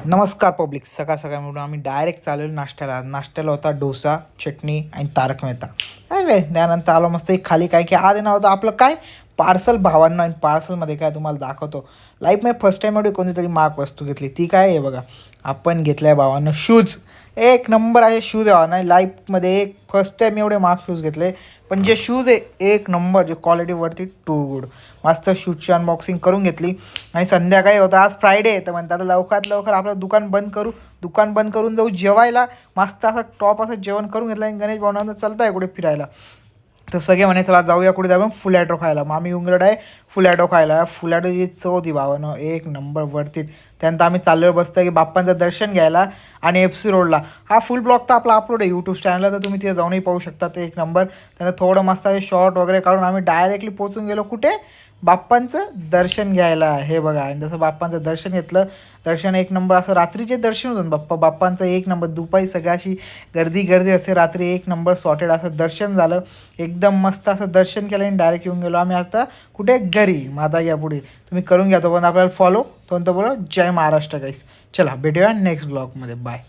नमस्कार पब्लिक. सकाळ सकाळ म्हणून आम्ही डायरेक्ट चाललेलो नाश्त्याला होता डोसा, चटणी आणि तारक मेहता. काय वे त्यानंतर आलो मस्त एक खाली काय की आज येणार होतं आपलं काय पार्सल भावांना. आणि पार्सलमध्ये काय तुम्हाला दाखवतो. लाईफमध्ये फर्स्ट टाईम एवढी कोणतीतरी महाग वस्तू घेतली. ती काय आहे बघा, आपण घेतल्या भावांना शूज. एक नंबर आहे शूज आहे नाही लाईफमध्ये एक फर्स्ट टाईम एवढे महाग शूज घेतले. पण जे शूज आहे एक नंबर, जे क्वालिटीवरती टू गुड. मस्त शूजची अनबॉक्सिंग करून घेतली. आणि संध्याकाळी होतं आज फ्रायडे, तर म्हणतात लवकरात लवकर आपलं दुकान बंद करून जाऊ जेवायला. मस्त असं टॉप असं जेवण करून घेतलं आणि गणेश भावनानं चालतं आहे कुठे फिरायला. तर सगळे म्हणे चला जाऊया कुठे जाऊया फुल ॲटो खायला. मग आम्ही येऊन आहे फुल ॲटो खायला. फुल ॲटोची चव होती भावानं एक नंबर वरती. त्यानंतर आम्ही चाललेलो बसतं की बाप्पांचं दर्शन घ्यायला. आणि FC रोडला हा फुल ब्लॉग तर आपला अपलोड आहे यूट्यूब चॅनलला, तर तुम्ही तिथे जाऊनही पाहू शकता. ते एक नंबर. त्यानंतर थोडं मस्त शॉर्ट वगैरे काढून आम्ही डायरेक्टली पोचून गेलो कुठे, बाप्पांचं दर्शन घ्यायला. हे बघा, आणि जसं बाप्पांचं दर्शन घेतलं, दर्शन एक नंबर. असं रात्रीचे दर्शन होतं बाप्पांचं एक नंबर. दुपारी सगळ्याशी गर्दी असे, रात्री एक नंबर सॉर्टेड असं दर्शन झालं. एकदम मस्त असं दर्शन केलं आणि डायरेक्ट येऊन गेलो आम्ही आता कुठे घरी. माता या पुढे तुम्ही करून घ्या तो पण आपल्याला फॉलो. तो बोलो जय महाराष्ट्र गाईस. चला भेटूया नेक्स्ट ब्लॉगमध्ये. बाय.